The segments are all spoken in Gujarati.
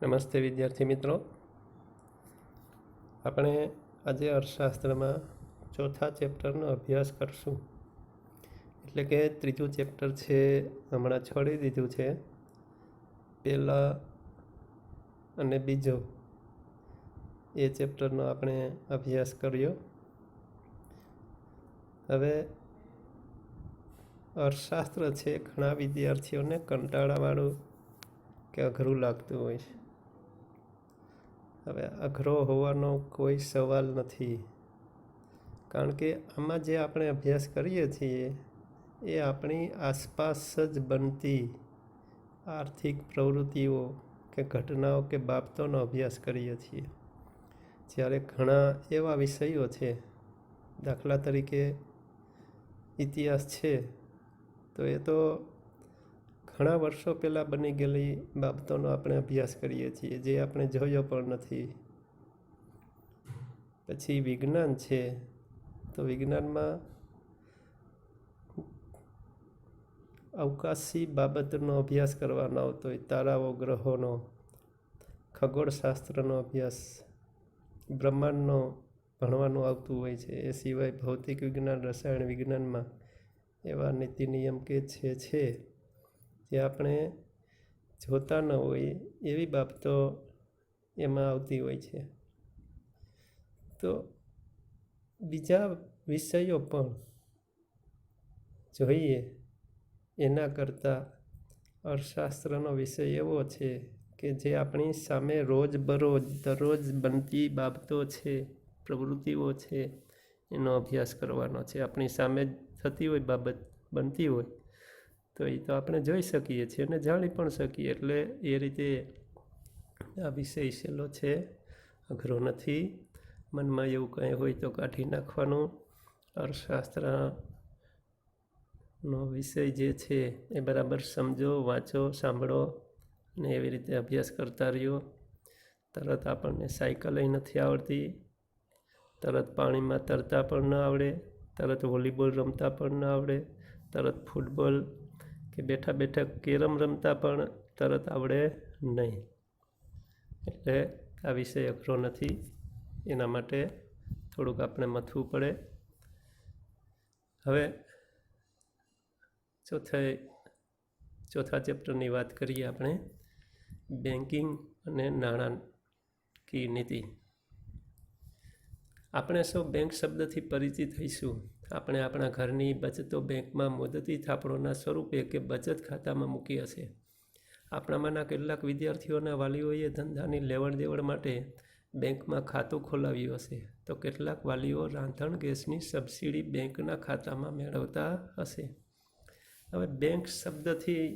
નમસ્તે વિદ્યાર્થી મિત્રો, આપણે આજે અર્થશાસ્ત્રમાં ચોથા ચેપ્ટરનો અભ્યાસ કરશું. એટલે કે ત્રીજું ચેપ્ટર છે હમણાં છોડી દીધું છે. પહેલા અને બીજો એ ચેપ્ટરનો આપણે અભ્યાસ કર્યો. હવે અર્થશાસ્ત્ર છે ઘણા વિદ્યાર્થીઓને કંટાળાવાળું કે અઘરું લાગતું હોય છે. હવે અઘરો હોવાનો કોઈ સવાલ નથી, કારણ કે આમાં જે આપણે અભ્યાસ કરીએ છીએ એ આપણી આસપાસ જ બનતી આર્થિક પ્રવૃત્તિઓ કે ઘટનાઓ કે બાબતોનો અભ્યાસ કરીએ છીએ. જ્યારે ઘણા એવા વિષયો છે, દાખલા તરીકે ઇતિહાસ છે, તો એ તો ઘણા વર્ષો પહેલાં બની ગયેલી બાબતોનો આપણે અભ્યાસ કરીએ છીએ, જે આપણે જોયો પણ નથી. પછી વિજ્ઞાન છે, તો વિજ્ઞાનમાં અવકાશી બાબતનો અભ્યાસ કરવાનો આવતો હોય, તારાઓ, ગ્રહોનો, ખગોળશાસ્ત્રનો અભ્યાસ, બ્રહ્માંડનો ભણવાનું આવતું હોય છે. એ સિવાય ભૌતિક વિજ્ઞાન, રસાયણ વિજ્ઞાનમાં એવા નીતિ નિયમ કે છે જે આપણે જોતા ન હોય એવી બાબતો એમાં આવતી હોય છે. તો બીજા વિષયો પણ જોઈએ એના કરતાં અર્થશાસ્ત્રનો વિષય એવો છે કે જે આપણી સામે રોજબરોજ દરરોજ બનતી બાબતો છે, પ્રવૃત્તિઓ છે, એનો અભ્યાસ કરવાનો છે. આપણી સામે થતી હોય બાબત, બનતી હોય તો એ તો આપણે જોઈ શકીએ છીએ અને જાણી પણ શકીએ. એટલે એ રીતે આ વિષય સહેલો છે, અઘરો નથી. મનમાં એવું કંઈ હોય તો કાઢી નાખવાનું. અર્થશાસ્ત્રનો વિષય જે છે એ બરાબર સમજો, વાંચો, સાંભળો અને એવી રીતે અભ્યાસ કરતા રહ્યો. તરત આપણને સાયકલ નથી આવડતી, તરત પાણીમાં તરતા પણ ન આવડે, તરત વોલીબોલ રમતા પણ ન આવડે, તરત ફૂટબોલ કે બેઠા બેઠા કેરમ રમતા પણ તરત આવડે નહીં. એટલે આ વિષય અઘરો નથી. એના માટે થોડુંક આપણે મથવું પડે. હવે ચોથા ચેપ્ટરની વાત કરીએ આપણે, બેન્કિંગ અને નાણાકીય નીતિ. આપણે સૌ બેંક શબ્દથી પરિચિત થઈશું. આપણે આપણા ઘરની બચતો બેંકમાં મુદતી થાપણોના સ્વરૂપે કે બચત ખાતામાં મૂકી હશે. આપણામાંના કેટલાક વિદ્યાર્થીઓના વાલીઓએ ધંધાની લેવડ દેવડ માટે બેંકમાં ખાતું ખોલાવ્યું હશે, તો કેટલાક વાલીઓ રાંધણ ગેસની સબસિડી બેંકના ખાતામાં મેળવતા હશે. હવે બેંક શબ્દથી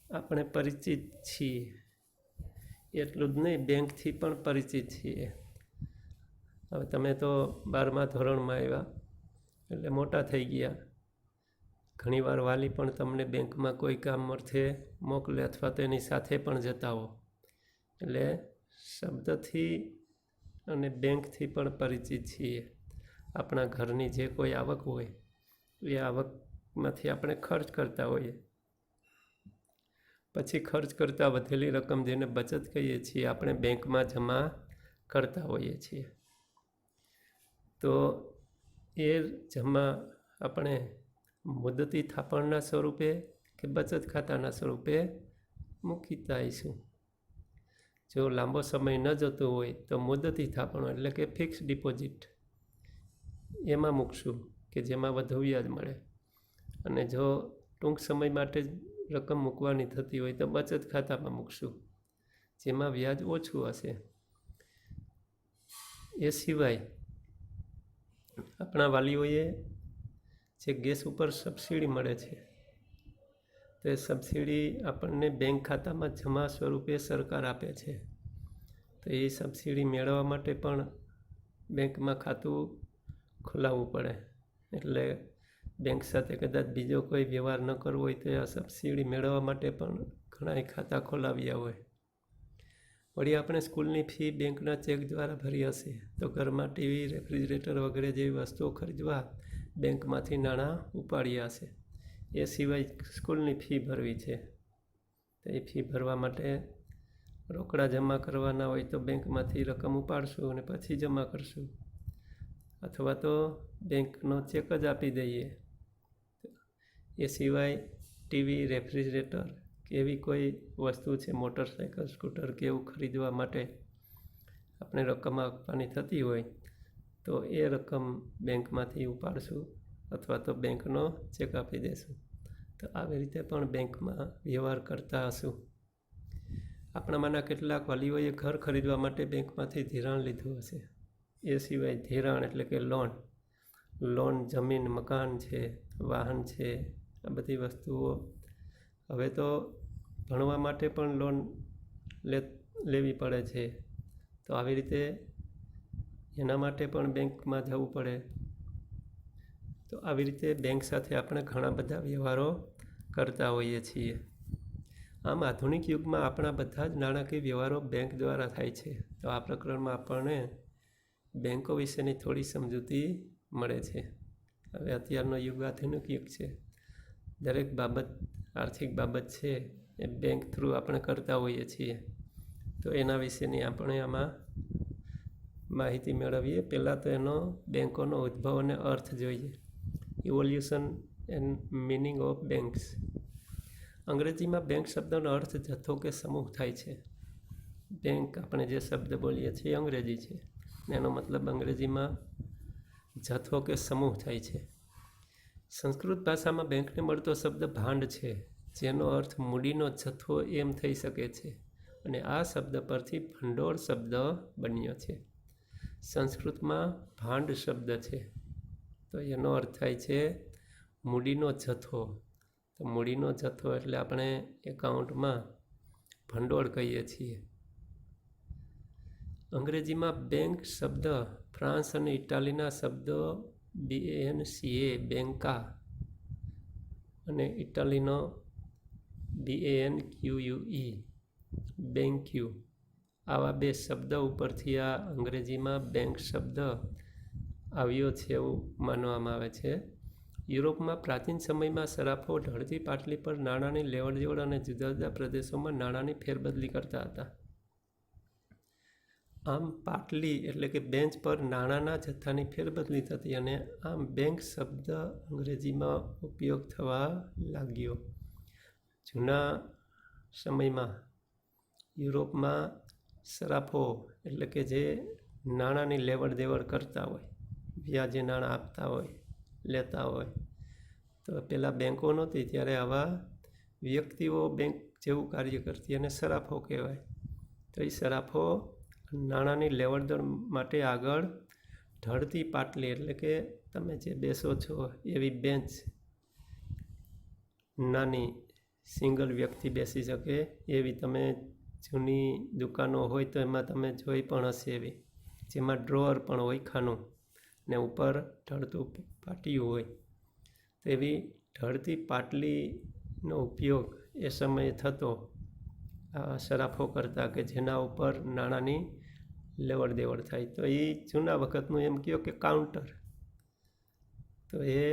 આપણે પરિચિત છીએ, એટલું જ નહીં, બેંકથી પણ પરિચિત છીએ. હવે તમે તો 12મા ધોરણમાં આવ્યા એટલે મોટા થઈ ગયા. ઘણીવાર વાલી પણ તમને બેંકમાં કોઈ કામ અર્થે મોકલે અથવા તો એની સાથે પણ જતા હો. એટલે શબ્દથી અને બેંકથી પણ પરિચિત છીએ. આપણા ઘરની જે કોઈ આવક હોય એ આવકમાંથી આપણે ખર્ચ કરતા હોઈએ. પછી ખર્ચ કરતાં વધેલી રકમ, જેને બચત કહીએ છીએ, આપણે બેંકમાં જમા કરતા હોઈએ છીએ. તો એ જમા આપણે મુદતી થાપણના સ્વરૂપે કે બચત ખાતાના સ્વરૂપે મૂકીતા આવીશું. જો લાંબો સમય ન જતો હોય તો મુદતી થાપણો એટલે કે ફિક્સ ડિપોઝિટ એમાં મૂકશું કે જેમાં વધુ વ્યાજ મળે. અને જો ટૂંક સમય માટે જ રકમ મૂકવાની થતી હોય તો બચત ખાતામાં મૂકશું, જેમાં વ્યાજ ઓછું હશે. એ સિવાય આપણા વાલીઓએ જે ગેસ ઉપર સબસિડી મળે છે, તે સબસિડી આપણને બેંક ખાતામાં જમા સ્વરૂપે સરકાર આપે છે. તો એ સબસિડી મેળવવા માટે પણ બેંકમાં ખાતું ખોલાવવું પડે. એટલે બેંક સાથે કદાચ બીજો કોઈ વ્યવહાર ન કરવો હોય તો આ સબસિડી મેળવવા માટે પણ ઘણાય ખાતા ખોલાવ્યા હોય. વળી આપણે સ્કૂલની ફી બેંકના ચેક દ્વારા ભરી હશે, તો ઘરમાં ટીવી, રેફ્રિજરેટર વગેરે જેવી વસ્તુઓ ખરીદવા બેંકમાંથી નાણાં ઉપાડ્યા હશે. એ સિવાય સ્કૂલની ફી ભરવી છે, તો એ ફી ભરવા માટે રોકડા જમા કરવાના હોય તો બેંકમાંથી રકમ ઉપાડશું અને પછી જમા કરશું, અથવા તો બેંકનો ચેક જ આપી દઈએ. એ સિવાય ટીવી, રેફ્રિજરેટર કે એવી કોઈ વસ્તુ છે, મોટરસાઇકલ, સ્કૂટર કે એવું ખરીદવા માટે આપણે રકમ આપવાની થતી હોય તો એ રકમ બેંકમાંથી ઉપાડશું અથવા તો બેંકનો ચેક આપી દેશું. તો આવી રીતે પણ બેંકમાં વ્યવહાર કરતા હશું. આપણામાંના કેટલાક વાલીઓએ ઘર ખરીદવા માટે બેંકમાંથી ધિરાણ લીધું હશે. એ સિવાય ધિરાણ એટલે કે લોન જમીન, મકાન છે, વાહન છે, આ બધી વસ્તુઓ. હવે તો ભણવા માટે પણ લોન લેવી પડે છે. તો આવી રીતે એના માટે પણ બેંકમાં જવું પડે. તો આવી રીતે બેંક સાથે આપણે ઘણા બધા વ્યવહારો કરતા હોઈએ છીએ. આમ આધુનિક યુગમાં આપણા બધા જ નાણાકીય વ્યવહારો બેંક દ્વારા થાય છે. તો આ પ્રકરણમાં આપણને બેંકો વિશેની થોડી સમજૂતી મળે છે. હવે અત્યારનો યુગ આધુનિક યુગ છે. દરેક બાબત, આર્થિક બાબત છે એ બેંક થ્રુ આપણે કરતા હોઈએ છીએ. તો એના વિશેની આપણે આમાં માહિતી મેળવીએ. પહેલાં તો એનો બેંકોનો ઉદ્ભવ અને અર્થ જોઈએ. Evolution and meaning of banks. અંગ્રેજીમાં બેંક શબ્દનો અર્થ જથ્થો કે સમૂહ થાય છે. બેંક આપણે જે શબ્દ બોલીએ છીએ અંગ્રેજી છે, એનો મતલબ અંગ્રેજીમાં જથ્થો કે સમૂહ થાય છે. સંસ્કૃત ભાષામાં બેંકને મળતો શબ્દ ભાંડ છે, જેનો અર્થ મૂડીનો જથ્થો એમ થઈ શકે છે, અને આ શબ્દ પરથી ભંડોળ શબ્દ બન્યો છે. સંસ્કૃતમાં ભાંડ શબ્દ છે, તો એનો અર્થ થાય છે મૂડીનો જથ્થો. તો મૂડીનો જથ્થો એટલે આપણે એકાઉન્ટમાં ભંડોળ કહીએ છીએ. અંગ્રેજીમાં બેંક શબ્દ ફ્રાન્સ અને ઇટાલીના શબ્દો BANCA બેંકા અને ઇટાલીનો BANQUE બેંક્યુ, આવા બે શબ્દ ઉપરથી આ અંગ્રેજીમાં બેંક શબ્દ આવ્યો છે એવું માનવામાં આવે છે. યુરોપમાં પ્રાચીન સમયમાં સરાફો ઢળતી પાટલી પર નાણાંની લેવડદેવડ અને જુદા જુદા પ્રદેશોમાં નાણાંની ફેરબદલી કરતા હતા. આમ પાટલી એટલે કે બેન્ચ પર નાણાંના જથ્થાની ફેરબદલી થતી અને આમ બેંક શબ્દ અંગ્રેજીમાં ઉપયોગ થવા લાગ્યો. જૂના સમયમાં યુરોપમાં સરાફો એટલે કે જે નાણાંની લેવડ દેવડ કરતા હોય, વ્યાજે નાણાં આપતા હોય, લેતા હોય, તો પહેલાં બેંકો નહોતી ત્યારે આવા વ્યક્તિઓ બેંક જેવું કાર્ય કરતી અને સરાફો કહેવાય. તો એ સરાફો નાણાંની લેવડદેવડ માટે આગળ ઢળતી પાટલી એટલે કે તમે જે બેસો છો એવી બેન્ચ, નાની સિંગલ વ્યક્તિ બેસી શકે એવી, તમે જૂની દુકાનો હોય તો એમાં તમે જોઈ પણ હશે એવી, જેમાં ડ્રોઅર પણ હોય ખાનું ને ઉપર ઢળતું પાટિયું હોય. તો એવી ઢળતી પાટલીનો ઉપયોગ એ સમયે થતો સરાફો કરતા કે જેના ઉપર નાણાંની લેવડ દેવડ થાય. તો એ જૂના વખતનું એમ કહો કે કાઉન્ટર. તો એ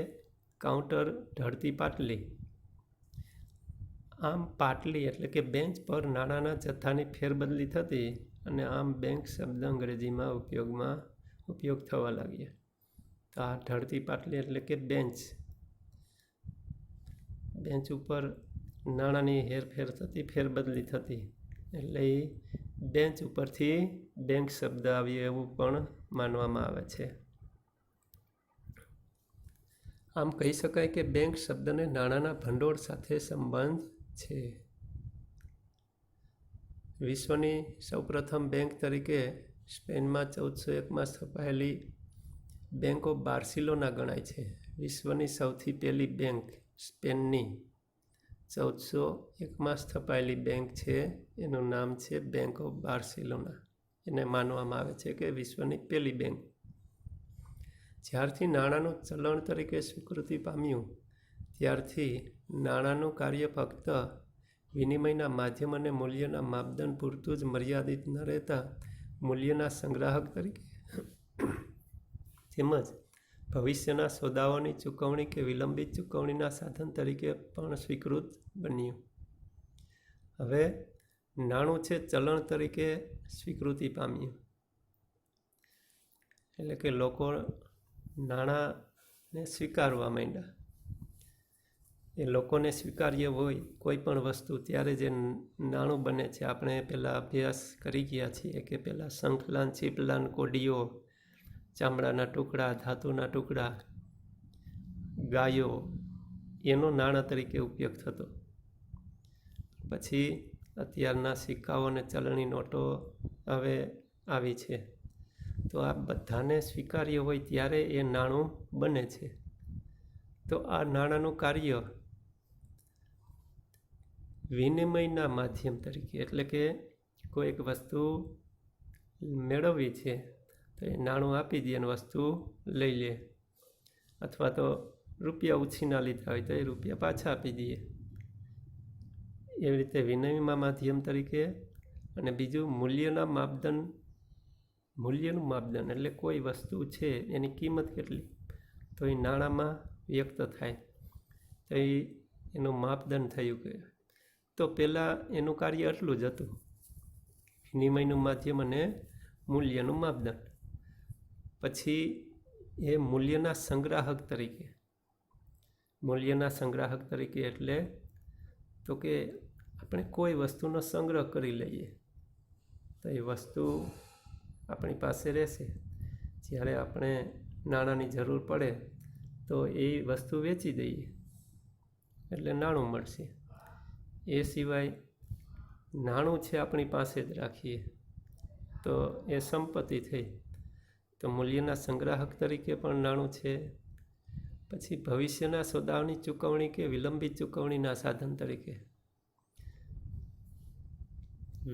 કાઉન્ટર ઢળતી પાટલી. આમ પાટલી એટલે કે બેન્ચ પર નાણાંના જથ્થાની ફેરબદલી થતી અને આમ બેંક શબ્દ અંગ્રેજીમાં ઉપયોગ થવા લાગ્યા. તો આ ઢળતી પાટલી એટલે કે બેન્ચ ઉપર નાણાંની હેરફેર થતી, ફેરબદલી થતી, એટલે એ બેન્ચ ઉપરથી બેંક શબ્દ આવ્યો એવું પણ માનવામાં આવે છે. આમ કહી શકાય કે બેંક શબ્દને નાણાંના ભંડોળ સાથે સંબંધ છે. વિશ્વની સૌપ્રથમ બેંક તરીકે સ્પેનમાં 1401માં સ્થપાયેલી બેંક ઓફ બાર્સિલોના ગણાય છે. વિશ્વની સૌથી પહેલી બેંક સ્પેનની 1401માં સ્થપાયેલી બેંક છે, એનું નામ છે બેંક ઓફ બાર્સિલોના. એને માનવામાં આવે છે કે વિશ્વની પહેલી બેંક. જ્યારથી નાણાંનું ચલણ તરીકે સ્વીકૃતિ પામ્યું ત્યારથી નાણાંનું કાર્ય ફક્ત વિનિમયના માધ્યમ અને મૂલ્યના માપદંડ પૂરતું જ મર્યાદિત ન રહેતા મૂલ્યના સંગ્રાહક તરીકે તેમજ ભવિષ્યના સોદાઓની ચૂકવણી કે વિલંબિત ચૂકવણીના સાધન તરીકે પણ સ્વીકૃત બન્યું. હવે નાણું છે ચલણ તરીકે સ્વીકૃતિ પામ્યું, એટલે કે લોકો નાણાંને સ્વીકારવા માંડ્યા. એ લોકોને સ્વીકાર્ય હોય કોઈ પણ વસ્તુ ત્યારે જે નાણું બને છે. આપણે પહેલાં અભ્યાસ કરી ગયા છીએ કે પહેલાં શંખલાન, ચીપલાન, કોડીઓ, ચામડાના ટુકડા, ધાતુના ટુકડા, ગાયો, એનો નાણાં તરીકે ઉપયોગ થતો. પછી અત્યારના સિક્કાઓ અને ચલણી નોટો હવે આવી છે. તો આ બધાને સ્વીકાર્ય હોય ત્યારે એ નાણું બને છે. તો આ નાણાંનું કાર્ય વિનિમયના માધ્યમ તરીકે, એટલે કે કોઈક વસ્તુ મેળવવી છે તો એ નાણું આપી દે અને વસ્તુ લઈ લે, અથવા તો રૂપિયા ઉછીના લીધા હોય તો એ રૂપિયા પાછા આપી દઈએ. એવી રીતે વિનિમયના માધ્યમ તરીકે. અને બીજું મૂલ્યનું માપદંડ, એટલે કોઈ વસ્તુ છે એની કિંમત કેટલી, તો એ નાણાંમાં વ્યક્ત થાય, તો એનું માપદંડ થયું. કે તો પહેલાં એનું કાર્ય એટલું જ હતું, વિનિમયનું માધ્યમ અને મૂલ્યનું માપદંડ. પછી એ મૂલ્યના સંગ્રાહક તરીકે એટલે તો કે આપણે કોઈ વસ્તુનો સંગ્રહ કરી લઈએ તો એ વસ્તુ આપણી પાસે રહેશે. જ્યારે આપણે નાણાંની જરૂર પડે તો એ વસ્તુ વેચી દઈએ એટલે નાણું મળશે. એ સિવાય નાણું છે આપણી પાસે જ રાખીએ તો એ સંપત્તિ થઈ. તો મૂલ્યના સંગ્રાહક તરીકે પણ નાણું છે. પછી ભવિષ્યના સોદાઓની ચૂકવણી કે વિલંબિત ચૂકવણીના સાધન તરીકે.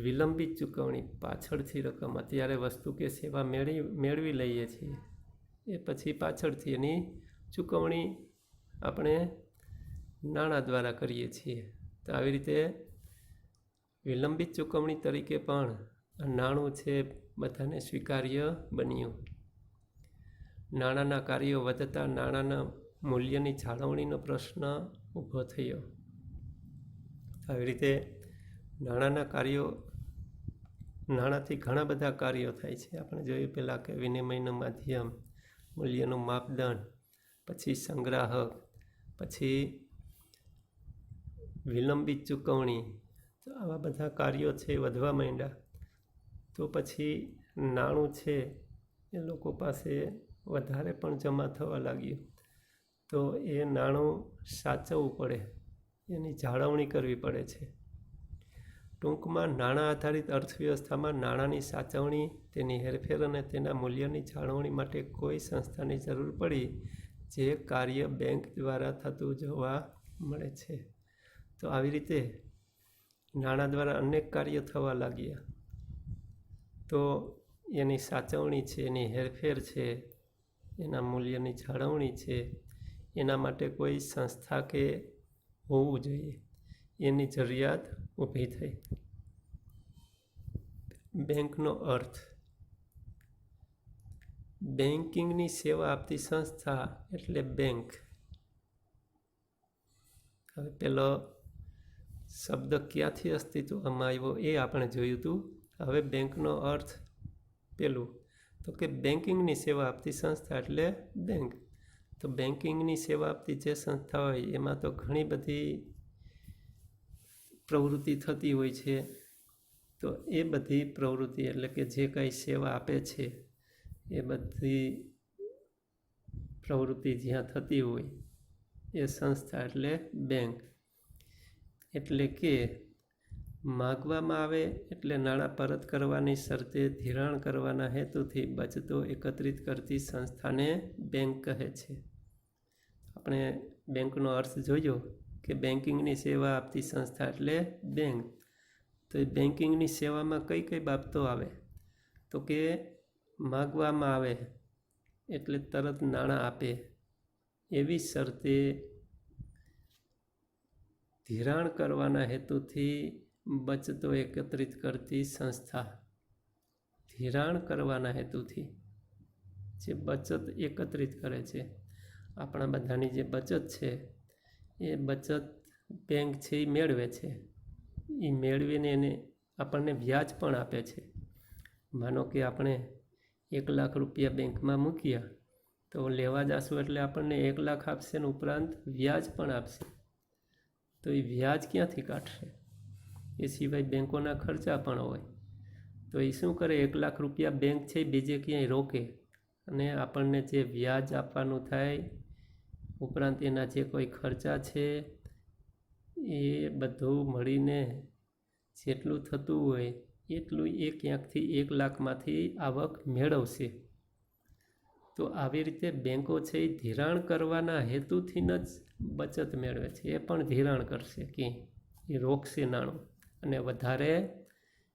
વિલંબિત ચૂકવણી, પાછળથી રકમ, અત્યારે વસ્તુ કે સેવા મેળવી લઈએ છીએ એ પછી પાછળથી એની ચૂકવણી આપણે નાણાં દ્વારા કરીએ છીએ. તો આવી રીતે વિલંબિત ચૂકવણી તરીકે પણ નાણું છે બધાને સ્વીકાર્ય બન્યું. નાણાંના કાર્યો વધતા નાણાંના મૂલ્યની જાળવણીનો પ્રશ્ન ઊભો થયો. આવી રીતે નાણાંથી ઘણા બધા કાર્યો થાય છે. આપણે જોયું પહેલાં કે વિનિમયનું માધ્યમ, મૂલ્યનું માપદંડ, પછી સંગ્રાહક, પછી વિલંબિત ચૂકવણી. તો આવા બધા કાર્યો છે વધવા માંડ્યા. તો પછી નાણું છે એ લોકો પાસે વધારે પણ જમા થવા લાગ્યું. તો એ નાણું સાચવવું પડે, એની જાળવણી કરવી પડે છે. ટૂંકમાં નાણાં આધારિત અર્થવ્યવસ્થામાં નાણાંની સાચવણી, તેની હેરફેર અને તેના મૂલ્યની જાળવણી માટે કોઈ સંસ્થાની જરૂર પડી, જે કાર્ય બેંક દ્વારા થતું જોવા મળે છે. તો આવી રીતે નાણાં દ્વારા અનેક કાર્ય થવા લાગ્યા. તો એની સાચવણી છે, એની હેરફેર છે, એના મૂલ્યની જાળવણી છે, એના માટે કોઈ સંસ્થા કે હોવું જોઈએ, એની જરૂરિયાત ઊભી થઈ. બેંકનો અર્થ. બેન્કિંગની સેવા આપતી સંસ્થા એટલે બેંક. હવે પેલો શબ્દ ક્યાંથી અસ્તિત્વમાં આવ્યો એ આપણે જોયું હતું. હવે બેંકનો અર્થ પેલું તો કે બેન્કિંગની સેવા આપતી સંસ્થા એટલે બેંક. તો બેન્કિંગની સેવા આપતી જે સંસ્થા હોય એમાં તો ઘણી બધી પ્રવૃત્તિ થતી હોય છે. તો એ બધી પ્રવૃત્તિ એટલે કે જે કાંઈ સેવા આપે છે એ બધી પ્રવૃત્તિ જ્યાં થતી હોય એ સંસ્થા એટલે બેંક. એટલે કે માગવામાં આવે એટલે નાણાં પરત કરવાની શરતે ધિરાણ કરવાના હેતુથી બચતો એકત્રિત કરતી સંસ્થાને બેંક કહે છે. આપણે બેંકનો અર્થ જોયો કે બેન્કિંગની સેવા આપતી સંસ્થા એટલે બેંક. તો એ બેન્કિંગની સેવામાં કઈ કઈ બાબતો આવે તો કે માગવામાં આવે એટલે તરત નાણાં આપે એવી શરતે ધિરાણ કરવાના હેતુથી બચતો એકત્રિત કરતી સંસ્થા. ધિરાણ કરવાના હેતુથી જે બચત એકત્રિત કરે છે, આપણા બધાની જે બચત છે એ બચત બેંક છે એ મેળવે છે. એ મેળવીને એને આપણને વ્યાજ પણ આપે છે. માનો કે આપણે 1 લાખ રૂપિયા બેંકમાં મૂક્યા, તો લેવા જશું એટલે આપણને 1 લાખ આપશે ને ઉપરાંત વ્યાજ પણ આપશે. તો એ વ્યાજ ક્યાંથી કાઢશે? એ સિવાય બેંકોના ખર્ચા પણ હોય. તો એ શું કરે, 1 લાખ રૂપિયા બેંક છે બીજે ક્યાંય રોકે અને આપણને જે વ્યાજ આપવાનું થાય ઉપરાંત એના જે કોઈ ખર્ચા છે એ બધું મળીને જેટલું થતું હોય એટલું એ ક્યાંકથી 1 લાખમાંથી આવક મેળવશે. તો આવી રીતે બેંકો છે એ ધિરાણ કરવાના હેતુથી જ બચત મેળવે છે. એ પણ ધિરાણ કરશે કે એ રોકશે નાણું અને વધારે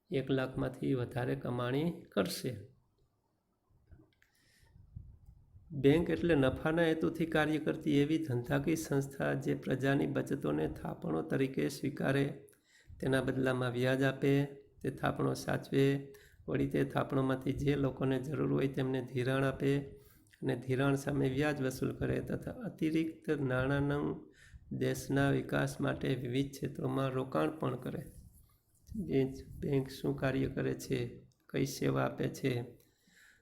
1 લાખમાંથી વધારે કમાણી કરશે. બેંક એટલે નફાના હેતુથી કાર્ય કરતી એવી ધંધાકીય સંસ્થા જે પ્રજાની બચતોને થાપણો તરીકે સ્વીકારે, તેના બદલામાં વ્યાજ આપે, તે થાપણો સાચવે, વળી તે થાપણોમાંથી જે લોકોને જરૂર હોય તેમને ધિરાણ આપે અને ધિરાણ સામે વ્યાજ વસૂલ કરે તથા અતિરિક્ત નાણાંનું દેશના વિકાસ માટે વિવિધ ક્ષેત્રોમાં રોકાણ પણ કરે. બેંક શું કાર્ય કરે છે, કઈ સેવા આપે છે?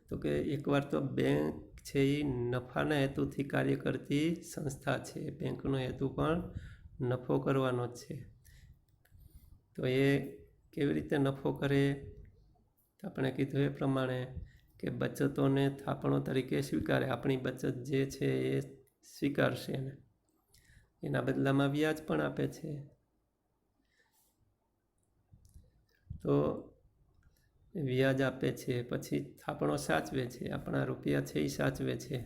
તો કે એકવાર તો બેંક છે એ નફાના હેતુથી કાર્ય કરતી સંસ્થા છે. બેંકનો હેતુ પણ નફો કરવાનો જ છે. તો એ કેવી રીતે નફો કરે? આપણે કીધું એ પ્રમાણે કે બચતોને થાપણો તરીકે સ્વીકારે, આપણી બચત જે છે એ સ્વીકારશે ને એના બદલામાં વ્યાજ પણ આપે છે. તો વ્યાજ આપે છે, પછી થાપણો સાચવે છે, આપણા રૂપિયા છે એ સાચવે છે,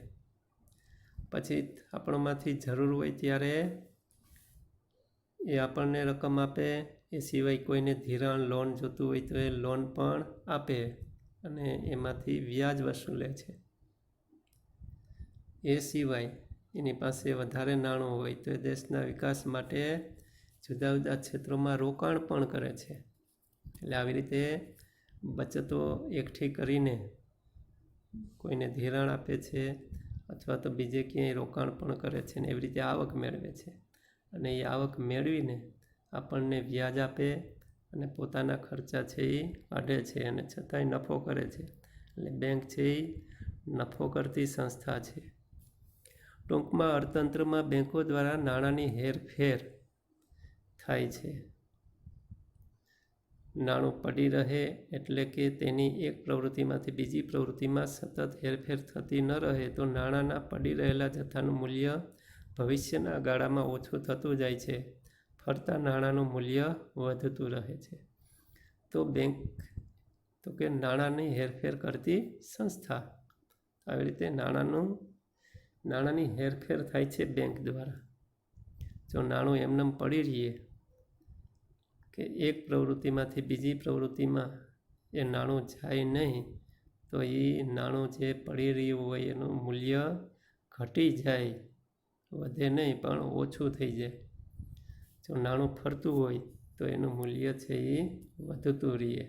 પછી થાપણોમાંથી જરૂર હોય ત્યારે એ આપણને રકમ આપે. એ સિવાય કોઈને ધિરાણ લોન જોતું હોય તો એ લોન પણ આપે અને એમાંથી વ્યાજ વસૂલે છે. એ સિવાય એની પાસે વધારે નાણું હોય તો એ દેશના વિકાસ માટે જુદા જુદા ક્ષેત્રોમાં રોકાણ પણ કરે છે. એટલે આવી રીતે બચતો એકઠી કરીને કોઈને ધિરાણ આપે છે અથવા તો બીજે ક્યાંય રોકાણ પણ કરે છે ને એવી રીતે આવક મેળવે છે. અને એ આવક મેળવીને આપણને વ્યાજ આપે અને પોતાના ખર્ચા છે એ કાઢે છે અને છતાંય નફો કરે છે. એટલે બેંક છે એ નફો કરતી સંસ્થા છે. ટૂંકમાં અર્થતંત્રમાં બેંકો દ્વારા નાણાંની હેરફેર થાય છે. નાણું પડી રહે એટલે કે તેની એક પ્રવૃત્તિમાંથી બીજી પ્રવૃત્તિમાં સતત હેરફેર થતી ન રહે તો નાણાંના પડી રહેલા જથ્થાનું મૂલ્ય ભવિષ્યના ગાળામાં ઓછું થતું જાય છે. ફરતા નાણાંનું મૂલ્ય વધતું રહે છે. તો બેંક તો કે નાણાંની હેરફેર કરતી સંસ્થા. આવી રીતે નાણાંની હેરફેર થાય છે બેંક દ્વારા. જો નાણું એમનેમ પડી રહીએ કે એક પ્રવૃત્તિમાંથી બીજી પ્રવૃત્તિમાં એ નાણું જાય નહીં તો એ નાણું જે પડી રહ્યું હોય એનું મૂલ્ય ઘટી જાય, વધે નહીં પણ ઓછું થઈ જાય. જો નાણું ફરતું હોય તો એનું મૂલ્ય છે એ વધતું રહે.